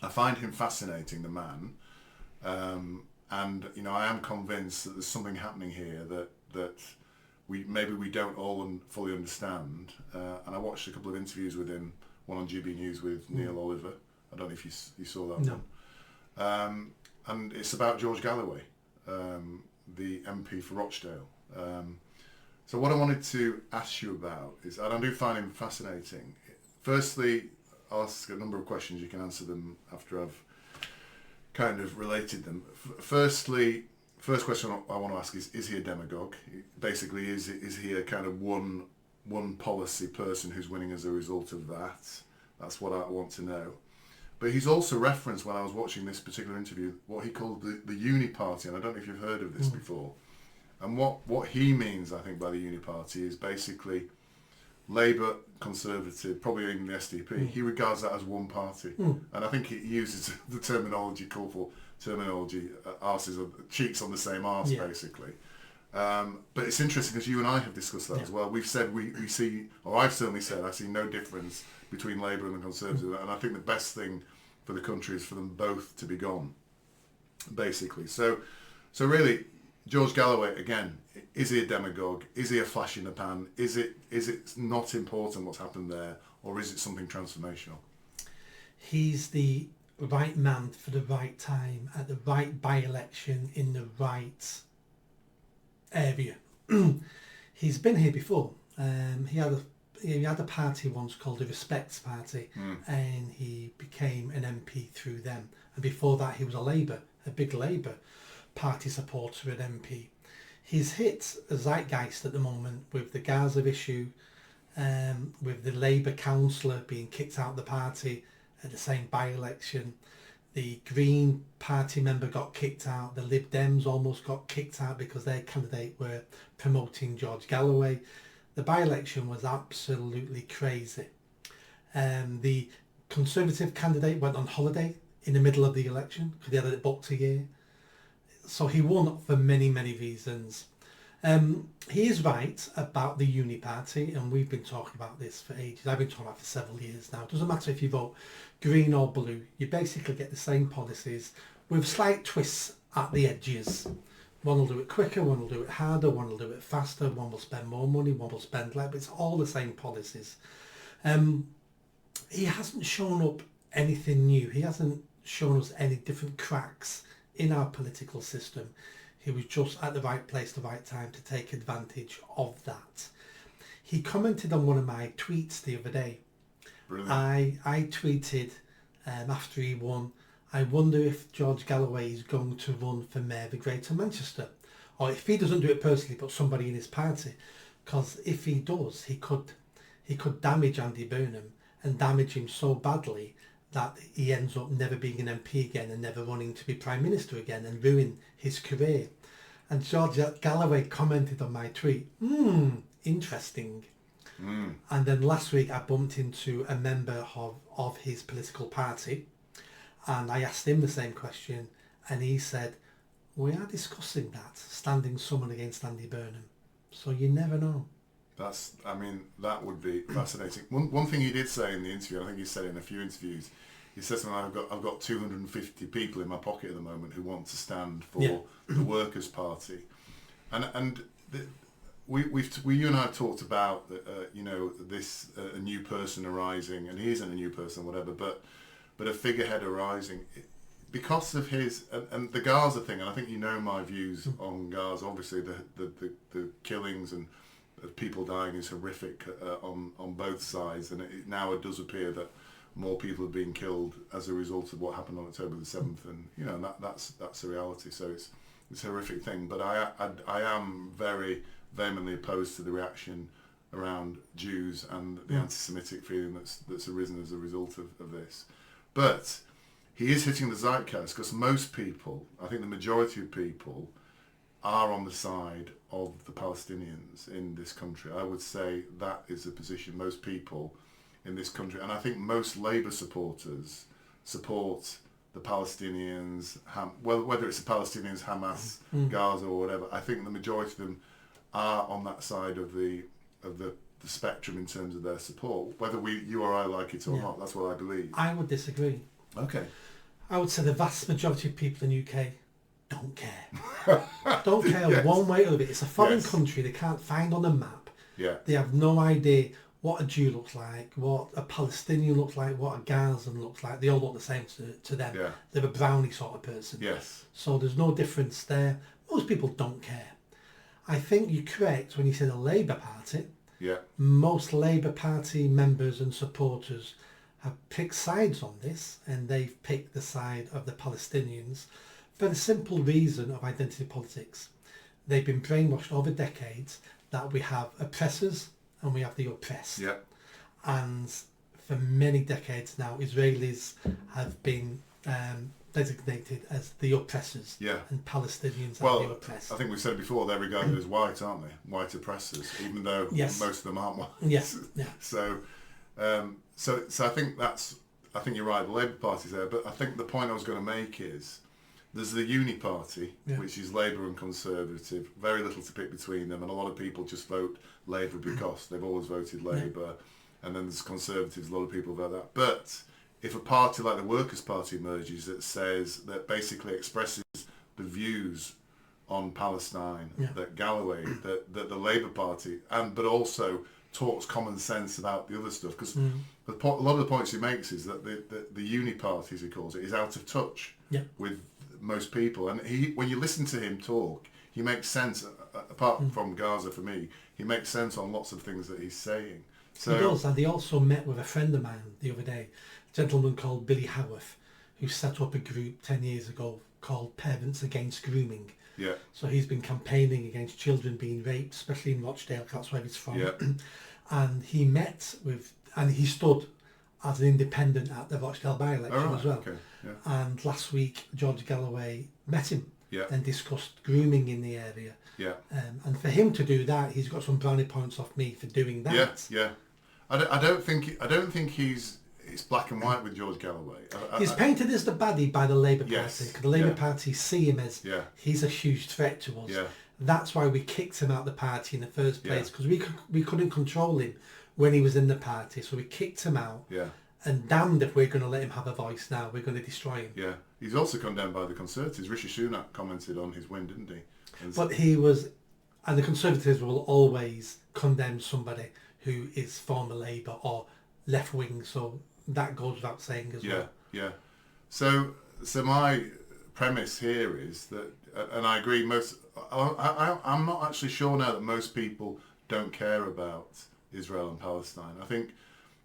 I find him fascinating, the man, and I am convinced that there's something happening here that we don't all fully understand. And I watched a couple of interviews with him, one on GB News with Neil Oliver. I don't know if you saw that No. one. And it's about George Galloway, the MP for Rochdale. So what I wanted to ask you about is, and I do find him fascinating. Firstly, I'll ask a number of questions. You can answer them after I've kind of related them. First question I want to ask is he a demagogue? Basically, is he a kind of one policy person who's winning as a result of that? That's what I want to know. But he's also referenced, when I was watching this particular interview, what he called the Uni Party, and I don't know if you've heard of this before. And what he means, I think, by the Uni Party is basically Labour, Conservative, probably even the SDP. He regards that as one party. And I think he uses the terminology, colourful terminology, arses or cheeks on the same arse, basically. But it's interesting because you and I have discussed that as well. We've said we see, or I've certainly said, I see no difference between Labour and the Conservative, and I think the best thing for the country is for them both to be gone, basically. So really, George Galloway, again, is he a demagogue? Is he a flash in the pan? Is it not important what's happened there, or is it something transformational? He's the right man for the right time at the right by-election in the right area. He's been here before. He had a party once called the Respect Party, and he became an MP through them. And before that, he was a big Labour Party supporter at MP. He's hit a zeitgeist at the moment with the Gaza issue, with the Labour councillor being kicked out of the party at the same by-election. The Green Party member got kicked out. The Lib Dems almost got kicked out because their candidate were promoting George Galloway. The by-election was absolutely crazy. The Conservative candidate went on holiday in the middle of the election because he had it booked a year. So he won for many, many reasons. He is right about the Uni Party, and we've been talking about this for ages. I've been talking about it for several years now. It doesn't matter if you vote green or blue. You basically get the same policies with slight twists at the edges. One will do it quicker, one will do it harder, one will do it faster, one will spend more money, one will spend less. But it's all the same policies. He hasn't shown up anything new. He hasn't shown us any different cracks in our political system. He was just at the right place, the right time to take advantage of that. He commented on one of my tweets the other day. Brilliant. I tweeted after he won, I wonder if George Galloway is going to run for Mayor of Greater Manchester, or if he doesn't do it personally but somebody in his party, because if he does, he could damage Andy Burnham and damage him so badly that he ends up never being an MP again and never wanting to be Prime Minister again and ruin his career. And George Galloway commented on my tweet, interesting. And then last week I bumped into a member of his political party, and I asked him the same question, and he said, we are discussing that, standing someone against Andy Burnham. So you never know. That would be fascinating. One thing he did say in the interview, I think he said it in a few interviews, he says something, I've got 250 people in my pocket at the moment who want to stand for the Workers' Party. And you and I have talked about this a new person arising, and he isn't a new person, whatever, but a figurehead arising because of his and the Gaza thing. And I think you know my views on Gaza. Obviously, the killings and people dying is horrific on both sides, and now it does appear that more people are being killed as a result of what happened on October the 7th, and that's a reality. So it's a horrific thing. But I am very vehemently opposed to the reaction around Jews and the anti-Semitic feeling that's arisen as a result of this. But he is hitting the zeitgeist because most people, I think the majority of people, are on the side of the Palestinians in this country. I would say that is the position most people in this country, and I think most Labour supporters support the Palestinians, whether it's the Palestinians, Hamas, Gaza or whatever. I think the majority of them are on that side of the spectrum in terms of their support, whether you or I like it or not. That's what I believe. I would disagree. Okay. I would say the vast majority of people in the UK don't care. Don't care Yes. one way or the other. It's a foreign Yes. country they can't find on a map. Yeah. They have no idea what a Jew looks like, what a Palestinian looks like, what a Gazan looks like. They all look the same to them. Yeah. They're a brownie sort of person. Yes. So there's no difference there. Most people don't care. I think you're correct when you say the Labour Party. Yeah. Most Labour Party members and supporters have picked sides on this, and they've picked the side of the Palestinians for the simple reason of identity politics. They've been brainwashed over decades that we have oppressors and we have the oppressed. Yeah. And for many decades now, Israelis have been designated as the oppressors, Yeah. and Palestinians are Well, the oppressed. I think we've said it before, they're regarded as white, aren't they? White oppressors, even though Yes. most of them aren't white. Yes, yeah. So I think I think you're right, the Labour Party's there, but I think the point I was going to make is there's the Uni Party, Yeah. which is Labour and Conservative, very little to pick between them, and a lot of people just vote Labour because they've always voted Labour, and then there's Conservatives, a lot of people vote that. But if a party like the Workers' Party emerges that says, that basically expresses the views on Palestine, Yeah. that Galloway, that the Labour Party, but also talks common sense about the other stuff, because a lot of the points he makes is that the Uni Party, as he calls it, is out of touch Yeah. with most people, and when you listen to him talk, he makes sense. Apart from Gaza, for me, he makes sense on lots of things that he's saying. So He does, and he also met with a friend of mine the other day, a gentleman called Billy Howarth, who set up a group 10 years ago called Parents Against Grooming. yeah, So he's been campaigning against children being raped, especially in Rochdale, that's where he's from. yeah, And he met with, and he stood as an independent at the Rochdale by-election all right, as well. okay, yeah, And last week, George Galloway met him yeah, and discussed grooming in the area. yeah, And for him to do that, he's got some brownie points off me for doing that. yeah, yeah. I don't think it's black and white with George Galloway. He's painted as the baddie by the Labour Yes, Party, because the Labour yeah. Party see him as Yeah. he's a huge threat to us. Yeah. That's why we kicked him out of the party in the first Yeah. place, because we couldn't control him when he was in the party, so we kicked him out. Yeah, And damned if we're going to let him have a voice now, we're going to destroy him. yeah. He's also condemned by the Conservatives. Rishi Sunak commented on his win, didn't he? And But he was, and the Conservatives will always condemn somebody who is former Labour or left wing, so that goes without saying as yeah, well. yeah. So my premise here is that, and I agree. I'm not actually sure now that most people don't care about Israel and Palestine. I think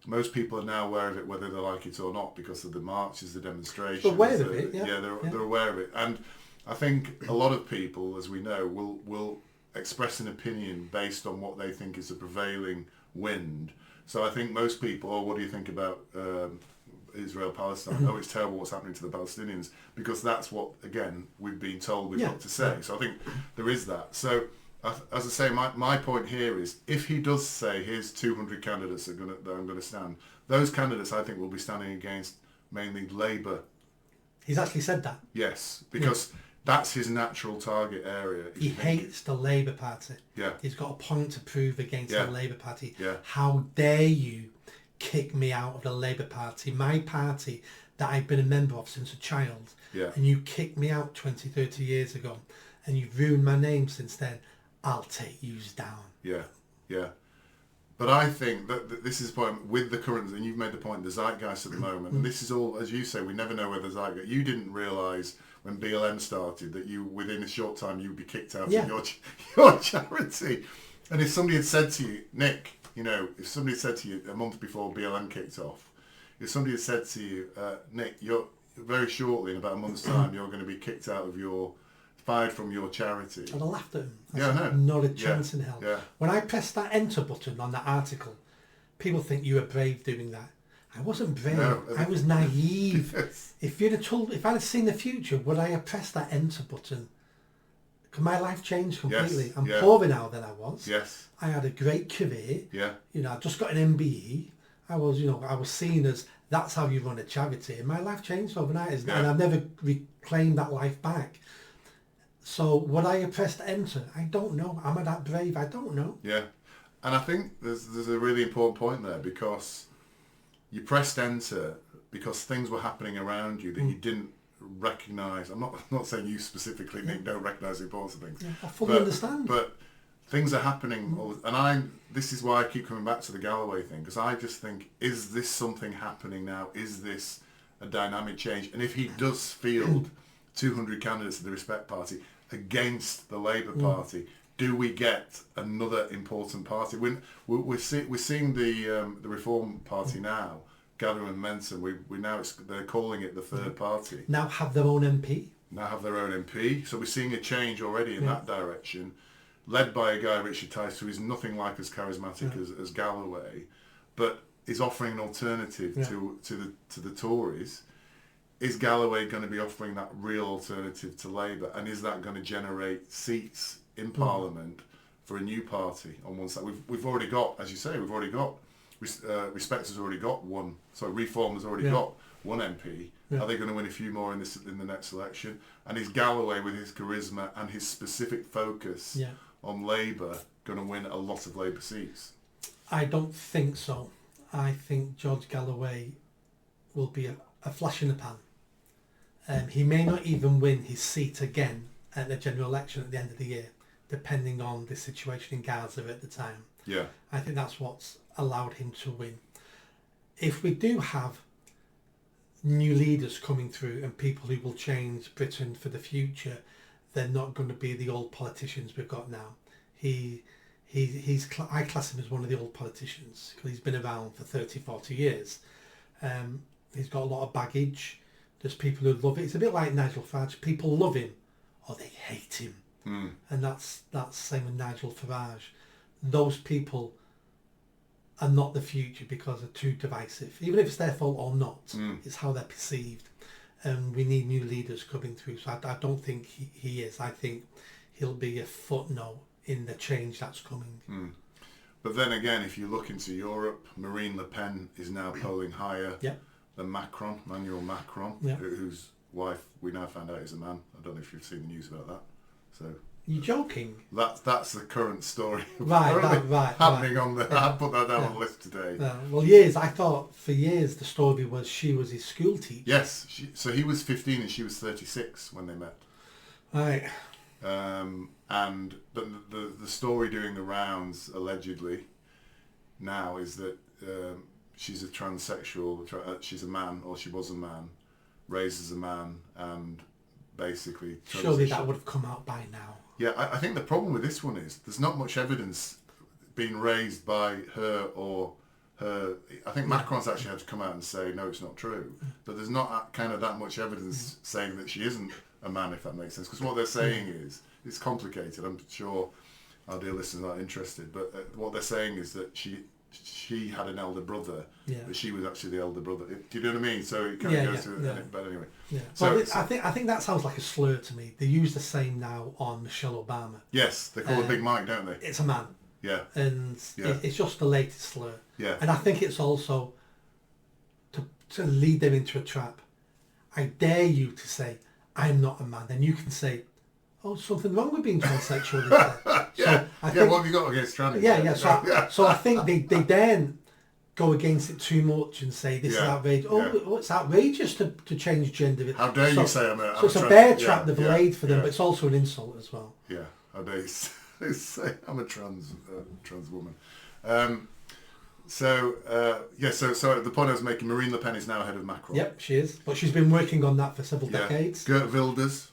most people are now aware of it, whether they like it or not, because of the marches, the demonstrations. Aware of it, yeah. They're aware of it, and I think a lot of people, as we know, will express an opinion based on what they think is the prevailing wind. So I think most people, what do you think about Israel, Palestine? Oh, it's terrible what's happening to the Palestinians, because that's what, again, we've been told we've got to say. So I think there is that. So as I say, my point here is, if he does say, here's 200 candidates that I'm going to stand, those candidates I think will be standing against mainly Labour. He's actually said that. Yes, because that's his natural target area. He hates the Labour Party. Yeah. He's got a point to prove against Yeah. the Labour Party. Yeah. How dare you kick me out of the Labour Party, my party that I've been a member of since a child. Yeah. And you kicked me out 20, 30 years ago, and you've ruined my name since then. I'll take yous down. Yeah, yeah. But I think that this is the point with the current, and you've made the point, the zeitgeist at the moment, and this is all, as you say, we never know where the zeitgeist. You didn't realise when BLM started that you, within a short time, you would be kicked out of your charity. And if somebody had said to you, Nick, if somebody had said to you a month before BLM kicked off, if somebody had said to you, Nick, you're very shortly, in about a month's time, you're going to be kicked out of fired from your charity. I'd have laughed at him. Yeah, I know. Not a chance in hell. Yeah. When I pressed that enter button on that article, people think you were brave doing that. I wasn't brave. No. I was naive. Yes. If I'd have seen the future, would I have pressed that enter button? Could my life change completely? Yes. I'm Yeah. poorer now than I was. Yes. I had a great career. Yeah. I just got an MBE. I was seen as, that's how you run a charity. And my life changed overnight. And I've never reclaimed that life back. So would I have pressed enter? I don't know. Am I that brave? I don't know. Yeah. And I think there's a really important point there, because you pressed enter because things were happening around you that you didn't recognise. I'm not saying you specifically, Nick, don't recognise the importance of things. Yeah, I fully understand. But things are happening, and this is why I keep coming back to the Galloway thing, because I just think, is this something happening now? Is this a dynamic change? And if he does field 200 candidates of the Respect Party against the Labour Party, do we get another important party? We're seeing the Reform Party now gathering momentum. They're calling it the third party. Now have their own MP. Now have their own MP. So we're seeing a change already in that direction, led by a guy, Richard Tice, who is nothing like as charismatic as Galloway, but is offering an alternative to the Tories. Is Galloway going to be offering that real alternative to Labour, and is that going to generate seats in Parliament for a new party on one side? We've already got, as you say, Respect has already got one. So Reform has already got one MP. Are they going to win a few more in the next election? And is Galloway, with his charisma and his specific focus on Labour, going to win a lot of Labour seats? I don't think so. I think George Galloway will be a flash in the pan. He may not even win his seat again at the general election at the end of the year, depending on the situation in Gaza at the time. Yeah. I think that's what's allowed him to win. If we do have new leaders coming through and people who will change Britain for the future, they're not going to be the old politicians we've got now. I class him as one of the old politicians because he's been around for 30, 40 years. He's got a lot of baggage. There's people who love it. It's a bit like Nigel Farage. People love him or they hate him. And that's the same with Nigel Farage. Those people are not the future because they're too divisive. Even if it's their fault or not, it's how they're perceived. And we need new leaders coming through. So I don't think he is. I think he'll be a footnote in the change that's coming. But then again, if you look into Europe, Marine Le Pen is now polling higher than Emmanuel Macron, whose wife we now found out is a man. I don't know if you've seen the news about that. So you're joking? That's the current story. Right. Happening on the. I put that down on the list today. Well, I thought for years the story was she was his school teacher. Yes. So he was 15 and she was 36 when they met. Right. And the story doing the rounds allegedly now is that she's a transsexual. She's a man, or she was a man, raised as a man, and basically. Surely that would have come out by now. Yeah, I think the problem with this one is there's not much evidence being raised by her or her. I think Macron's actually had to come out and say no, it's not true. But there's not kind of that much evidence saying that she isn't a man, if that makes sense. Because what they're saying is, it's complicated. I'm sure our dear listeners are not interested, but what they're saying is that she had an elder brother, but she was actually the elder brother. Do you know what I mean? So it kind of goes to it. But anyway. Yeah. So I think that sounds like a slur to me. They use the same now on Michelle Obama. Yes, they call her Big Mike, don't they? It's a man. Yeah. And it's just the latest slur. Yeah. And I think it's also to lead them into a trap. I dare you to say, I'm not a man. Then you can say, oh, something wrong with being transsexual. So I think, what have you got against trans? So I think they then go against it too much and say this is outrageous. Oh, it's outrageous to change gender. How dare you say I'm a So it's a bear trap they've laid for them, but it's also an insult as well. Yeah, how dare you say I'm a trans woman. So the point I was making, Marine Le Pen is now ahead of Macron. Yep, she is. But she's been working on that for several decades. Geert Wilders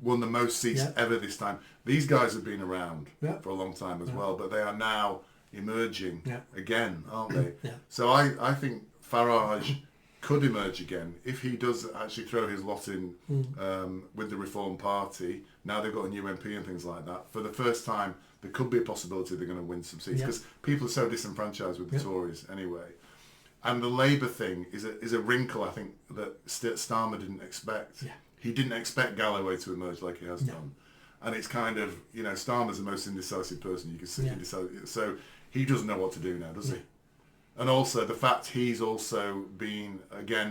won the most seats Yep. ever this time. These guys have been around for a long time as well, but they are now emerging again, aren't they? So I think Farage could emerge again if he does actually throw his lot in with the Reform Party. Now they've got a new MP and things like that. For the first time, there could be a possibility they're going to win some seats because people are so disenfranchised with the Tories anyway. And the Labour thing is a wrinkle, I think, that Starmer didn't expect. He didn't expect Galloway to emerge like he has done. And it's kind of, Starmer's the most indecisive person you can see. So he doesn't know what to do now, does he? And also the fact he's also been,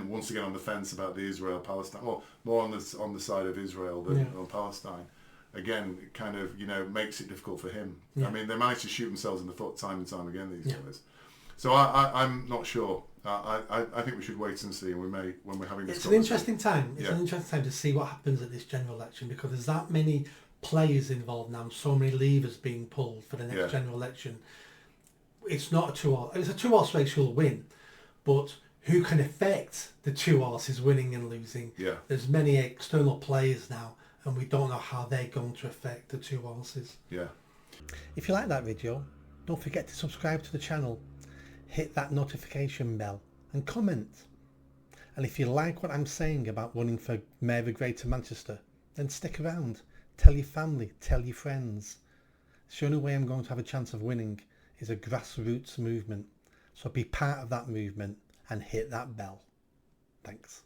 once again on the fence about the Israel-Palestine, or more on the side of Israel than on Palestine. Again, it kind of, makes it difficult for him. I mean, they manage to shoot themselves in the foot time and time again, these guys. So I'm not sure. I think we should wait and see, and we may, when we're having this It's an interesting time. It's Yeah. an interesting time to see what happens at this general election, because there's that many players involved now, so many levers being pulled for the next Yeah. general election. It's not a two-horse. It's a two-horse race will win, but who can affect the two horses winning and losing? Yeah. There's many external players now, and we don't know how they're going to affect the two horses. Yeah. If you like that video, don't forget to subscribe to the channel, hit that notification bell and comment. And if you like what I'm saying about running for Mayor of Greater Manchester, then stick around. Tell your family, tell your friends. The only way I'm going to have a chance of winning is a grassroots movement. So be part of that movement and hit that bell. Thanks.